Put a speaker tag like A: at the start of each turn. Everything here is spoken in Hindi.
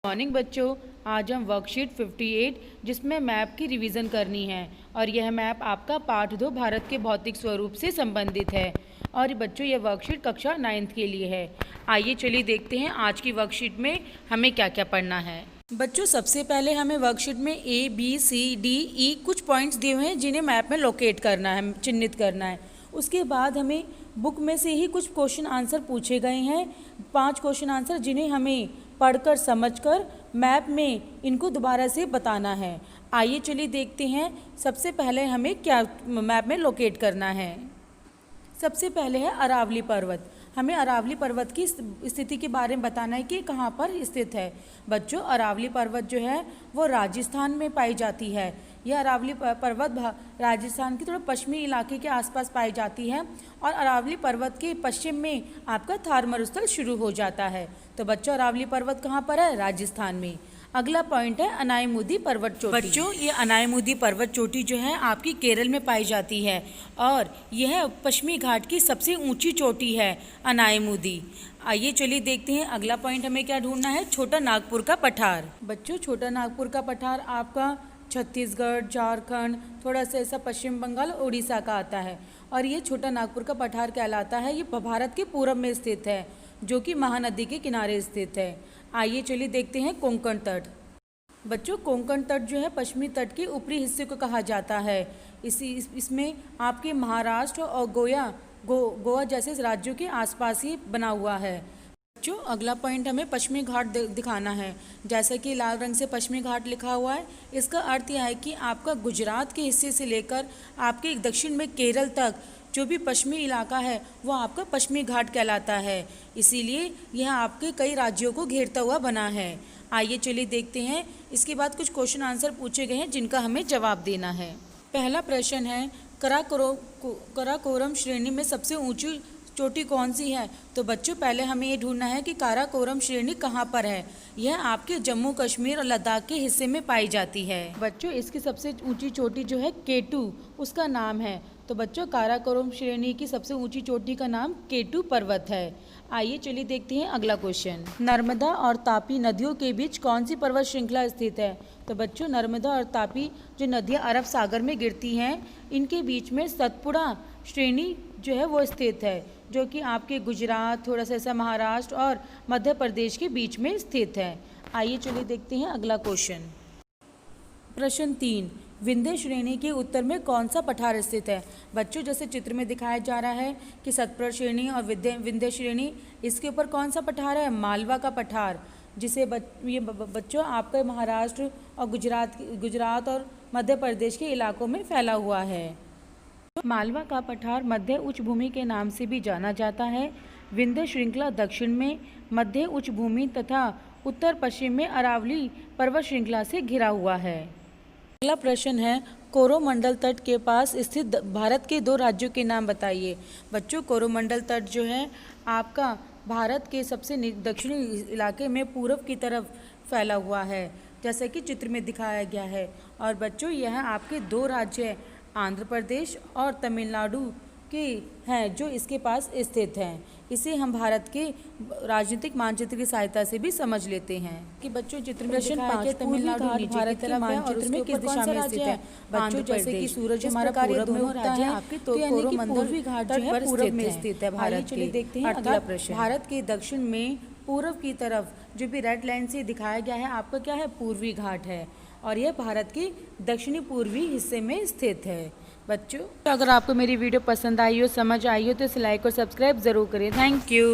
A: मॉर्निंग बच्चों, आज हम वर्कशीट 58 जिसमें मैप की रिवीजन करनी है और यह मैप आपका पाठ 2 भारत के भौतिक स्वरूप से संबंधित है। और बच्चों यह वर्कशीट कक्षा 9th के लिए है। आइए चलिए देखते हैं आज की वर्कशीट में हमें क्या क्या पढ़ना है। बच्चों सबसे पहले हमें वर्कशीट में ABCDE कुछ पॉइंट्स दिए हुए हैं जिन्हें मैप में लोकेट करना है, चिन्हित करना है। उसके बाद हमें बुक में से ही कुछ क्वेश्चन आंसर पूछे गए हैं, 5 क्वेश्चन आंसर जिन्हें हमें पढ़कर समझकर मैप में इनको दोबारा से बताना है। आइए चलिए देखते हैं सबसे पहले हमें क्या मैप में लोकेट करना है। सबसे पहले है अरावली पर्वत। हमें अरावली पर्वत की स्थिति के बारे में बताना है कि कहाँ पर स्थित है। बच्चों अरावली पर्वत जो है वो राजस्थान में पाई जाती है। यह अरावली पर्वत राजस्थान के थोड़े पश्चिमी इलाके के आसपास पाई जाती है और अरावली पर्वत के पश्चिम में आपका थार मरुस्थल शुरू हो जाता है। तो बच्चों अरावली पर्वत कहाँ पर है? राजस्थान में। अगला पॉइंट है अनायमुदी पर्वत चोटी। बच्चों ये अनायमुदी पर्वत चोटी जो है आपकी केरल में पाई जाती है और यह पश्चिमी घाट की सबसे ऊंची चोटी है अनायमुदी। आइए चलिए देखते हैं अगला पॉइंट हमें क्या ढूंढना है। छोटा नागपुर का पठार। बच्चों छोटा नागपुर का पठार आपका छत्तीसगढ़, झारखंड, थोड़ा सा ऐसा पश्चिम बंगाल, उड़ीसा का आता है और ये छोटा नागपुर का पठार कहलाता है। ये भारत के पूर्व में स्थित है जो कि महानदी के किनारे स्थित है। आइए चलिए देखते हैं कोंकण तट। बच्चों कोंकण तट जो है पश्चिमी तट के ऊपरी हिस्से को कहा जाता है। इसमें आपके महाराष्ट्र और गोवा जैसे राज्यों के आसपास ही बना हुआ है। बच्चों अगला पॉइंट हमें पश्चिमी घाट दिखाना है। जैसा कि लाल रंग से पश्चिमी घाट लिखा हुआ है, इसका अर्थ यह है कि आपका गुजरात के हिस्से से लेकर आपके दक्षिण में केरल तक जो भी पश्चिमी इलाका है वो आपका पश्चिमी घाट कहलाता है। इसीलिए यह आपके कई राज्यों को घेरता हुआ बना है। आइए चलिए देखते हैं। इसके बाद कुछ क्वेश्चन आंसर पूछे गए हैं जिनका हमें जवाब देना है। पहला प्रश्न है काराकोरम श्रेणी में सबसे ऊंची चोटी कौन सी है? तो बच्चों पहले हमें ये ढूंढना है कि काराकोरम श्रेणी कहाँ पर है। यह आपके जम्मू कश्मीर और लद्दाख के हिस्से में पाई जाती है। बच्चों इसकी सबसे ऊंची चोटी जो है K2 उसका नाम है। तो बच्चों काराकोरम श्रेणी की सबसे ऊंची चोटी का नाम K2 पर्वत है। आइए चलिए देखते हैं अगला क्वेश्चन। नर्मदा और तापी नदियों के बीच कौन सी पर्वत श्रृंखला स्थित है? तो बच्चों नर्मदा और तापी जो नदियां अरब सागर में गिरती हैं, इनके बीच में सतपुड़ा श्रेणी जो है वो स्थित है जो कि आपके गुजरात, थोड़ा सा ऐसा महाराष्ट्र और मध्य प्रदेश के बीच में स्थित है। आइए चलिए देखते हैं अगला क्वेश्चन। प्रश्न 3, विंध्य श्रेणी के उत्तर में कौन सा पठार स्थित है? बच्चों जैसे चित्र में दिखाया जा रहा है कि सतपुड़ा श्रेणी और विंध्य श्रेणी, इसके ऊपर कौन सा पठार है? मालवा का पठार, जिसे बच्चों आपका महाराष्ट्र और गुजरात और मध्य प्रदेश के इलाकों में फैला हुआ है। मालवा का पठार मध्य उच्च भूमि के नाम से भी जाना जाता है। विंध्य श्रृंखला दक्षिण में मध्य उच्च भूमि तथा उत्तर पश्चिम में अरावली पर्वत श्रृंखला से घिरा हुआ है। अगला प्रश्न है कोरोमंडल तट के पास स्थित भारत के 2 राज्यों के नाम बताइए। बच्चों कोरोमंडल तट जो है आपका भारत के सबसे दक्षिणी इलाके में पूर्व की तरफ फैला हुआ है जैसा कि चित्र में दिखाया गया है। और बच्चों यह आपके 2 राज्य आंध्र प्रदेश और तमिलनाडु के हैं जो इसके पास स्थित हैं। इसे हम भारत के राजनीतिक मानचित्र की सहायता से भी समझ लेते हैं कि बच्चों चित्र में दिखाया गया तमिलनाडु भारत के मानचित्र में किस दिशा में स्थित है? बच्चों जैसे कि सूरज हमारा पूरब में उगता है आपके तो कोरोमंडल घाट जो है पूरब में स्थित है भारत के। देखते हैं अगला प्रश्न। भारत के दक्षिण में पूर्व की तरफ जो भी रेड लाइन से दिखाया गया है आपका क्या है? पूर्वी घाट है और यह भारत के दक्षिणी पूर्वी हिस्से में स्थित है। बच्चों अगर आपको मेरी वीडियो पसंद आई हो, समझ आई हो तो इसे लाइक और सब्सक्राइब ज़रूर करें। Thank you.